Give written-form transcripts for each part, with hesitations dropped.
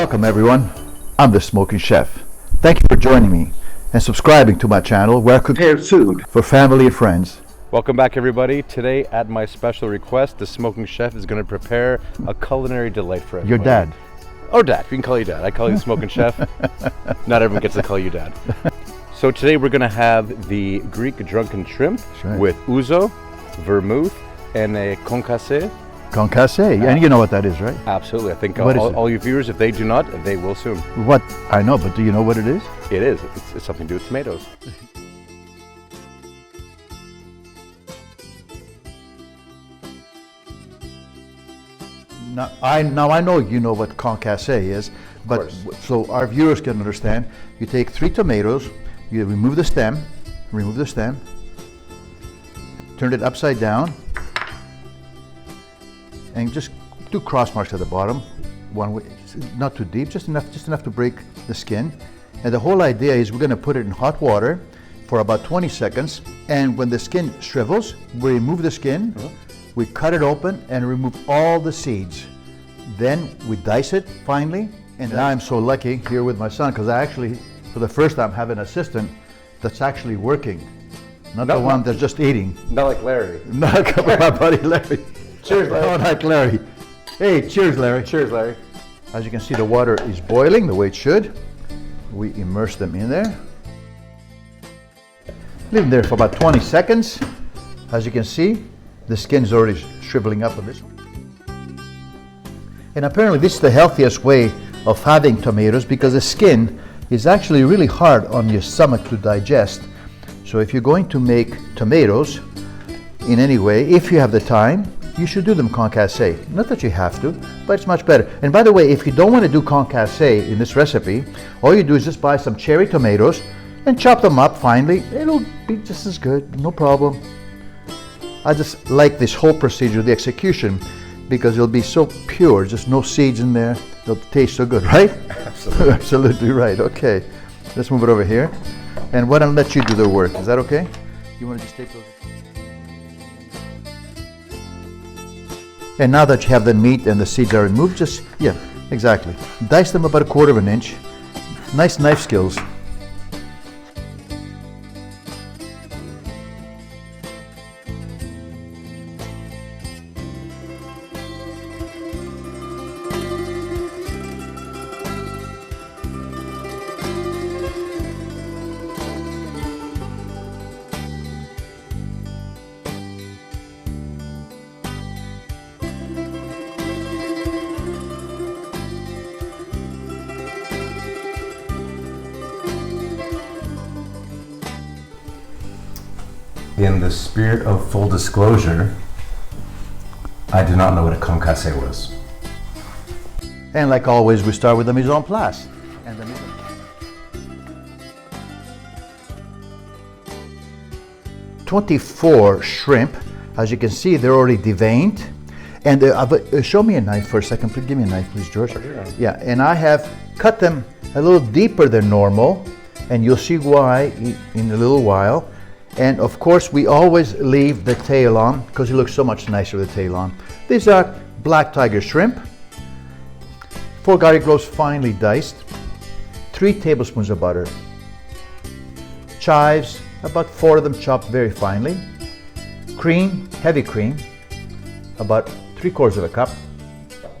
Welcome everyone, I'm the Smoking Chef. Thank you for joining me and subscribing to my channel where I prepare food for family and friends. Welcome back everybody. Today at my special request, the Smoking Chef is going to prepare a culinary delight for everybody. Your dad. Oh, Dad. We can call you Dad. I call you the Smoking Chef. Not everyone gets to call you Dad. So today we're going to have the Greek drunken shrimp with ouzo, vermouth, and a concasse. Concasse, and you know what that is, right? Absolutely. I think all your viewers, if they do not, they will soon. What? I know, but do you know what it is? It is. It's something to do with tomatoes. Now I know you know what concasse is, but so our viewers can understand. You take 3 tomatoes, you remove the stem, turn it upside down, and just do cross marks at the bottom, one way, not too deep, just enough to break the skin. And the whole idea is we're going to put it in hot water for about 20 seconds, and when the skin shrivels, we remove the skin, we cut it open and remove all the seeds. Then we dice it finely, and now I'm so lucky here with my son because I actually, for the first time, have an assistant that's actually working, not the one that's just eating. Not like Larry. Not my buddy Larry. Cheers, Larry. Oh, like Larry. Hey, cheers, Larry. Cheers, Larry. As you can see, the water is boiling the way it should. We immerse them in there. Leave them there for about 20 seconds. As you can see, the skin's already shriveling up on this one. And apparently this is the healthiest way of having tomatoes because the skin is actually really hard on your stomach to digest. So if you're going to make tomatoes in any way, if you have the time, you should do them concasse. Not that you have to, but it's much better. And by the way, if you don't want to do concasse in this recipe, all you do is just buy some cherry tomatoes and chop them up finely. It'll be just as good, no problem. I just like this whole procedure, the execution, because it'll be so pure, just no seeds in there. It'll taste so good, right? Absolutely. Absolutely right. Okay, let's move it over here. And why don't I let you do the work? Is that okay? You want to just take those? And now that you have the meat and the seeds are removed, just, yeah, exactly. Dice them about 1/4 inch. Nice knife skills. In the spirit of full disclosure, I did not know what a concasse was. And like always, we start with the mise en place. And the 24 shrimp. As you can see, they're already deveined. And show me a knife for a second. Please give me a knife, please, George. Yeah, and I have cut them a little deeper than normal, and you'll see why in a little while. And of course, we always leave the tail on because it looks so much nicer with the tail on. These are black tiger shrimp, 4 garlic cloves finely diced, 3 tablespoons of butter, chives, about 4 of them chopped very finely, cream, heavy cream, about 3/4 cup,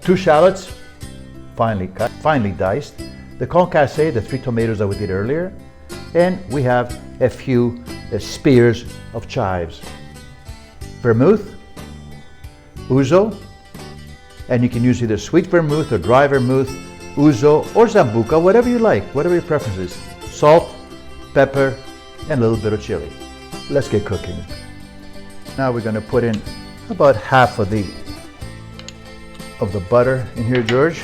2 shallots, finely cut, finely diced, the concasse, the 3 tomatoes that we did earlier, and we have a few spears of chives, vermouth, ouzo, and you can use either sweet vermouth or dry vermouth, ouzo or zambuca, whatever you like, whatever your preference is, salt, pepper, and a little bit of chili. Let's get cooking. Now we're going to put in about half of the butter in here, George.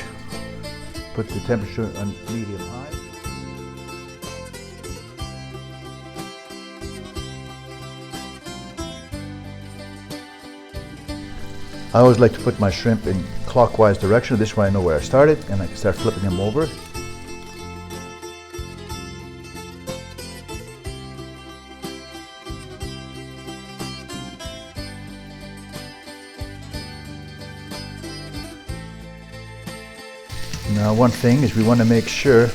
Put the temperature on medium high. I always like to put my shrimp in clockwise direction. This way I know where I started and I can start flipping them over. Now one thing is we want to make sure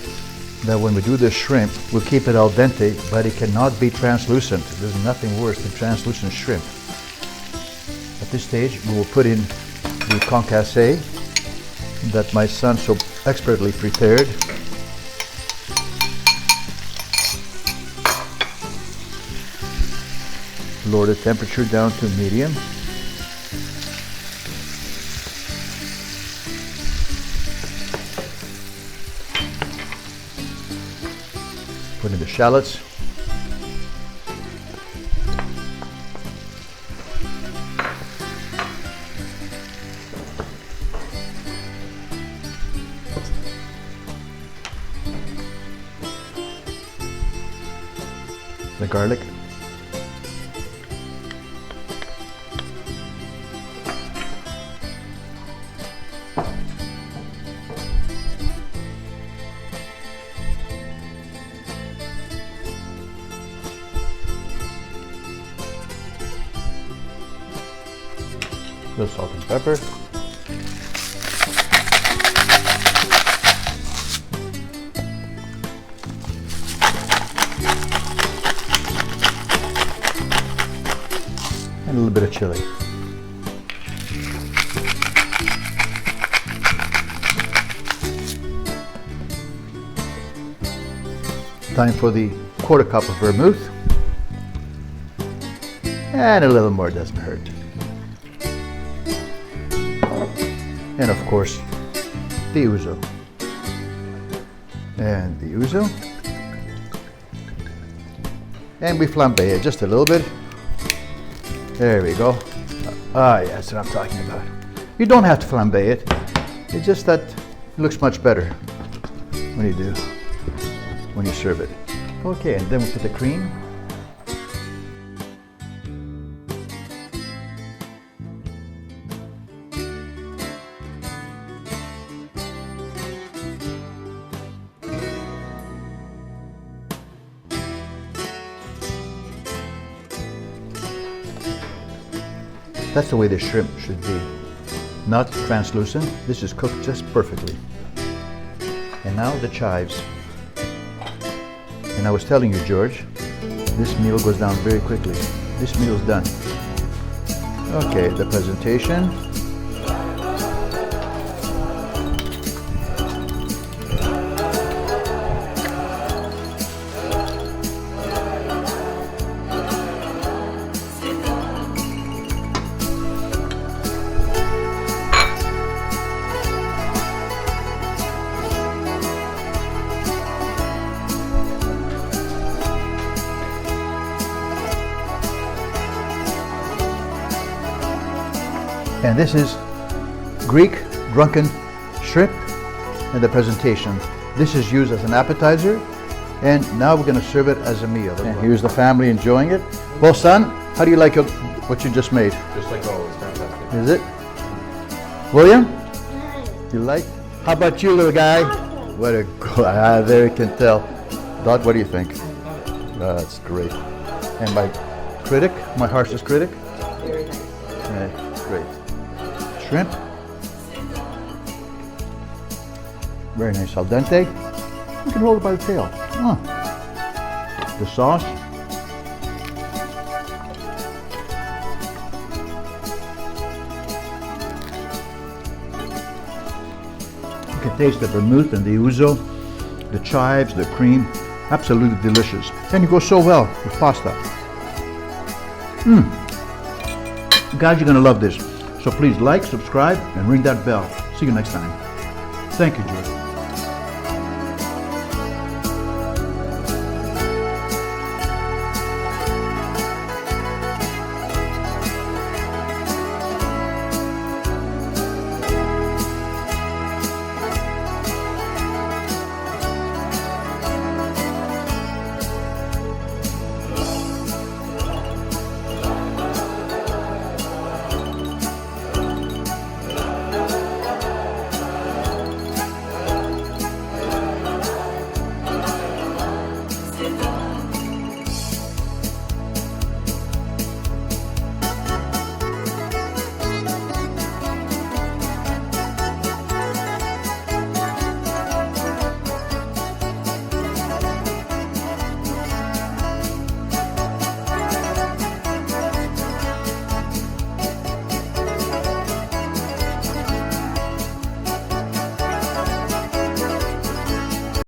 that when we do the shrimp, we'll keep it al dente, but it cannot be translucent. There's nothing worse than translucent shrimp. At this stage, we will put in the concasse that my son so expertly prepared. Lower the temperature down to medium. Put in the shallots. The garlic. The salt and pepper. And a little bit of chili. Time for the quarter cup of vermouth. And a little more doesn't hurt. And of course, the ouzo. And the ouzo. And we flambe it just a little bit. There we go. Ah, yeah, that's what I'm talking about. You don't have to flambe it. It's just that it looks much better when you do, when you serve it. Okay, and then we put the cream. That's the way the shrimp should be. Not translucent. This is cooked just perfectly. And now the chives. And I was telling you, George, this meal goes down very quickly. This meal is done. Okay, the presentation. And this is Greek drunken shrimp and the presentation. This is used as an appetizer, and now we're going to serve it as a meal. And here's the family enjoying it. Well, son, how do you like what you just made? Just like always, fantastic. Is it? William? You like? How about you, little guy? What a there you can tell. Dot, what do you think? That's great. And my critic, my harshest critic? Very nice. Great. Shrimp. Very nice al dente. You can hold it by the tail. The sauce. You can taste the vermouth and the ouzo, the chives, the cream. Absolutely delicious. And it goes so well with pasta. Guys, you're going to love this. So please like, subscribe, and ring that bell. See you next time. Thank you, George.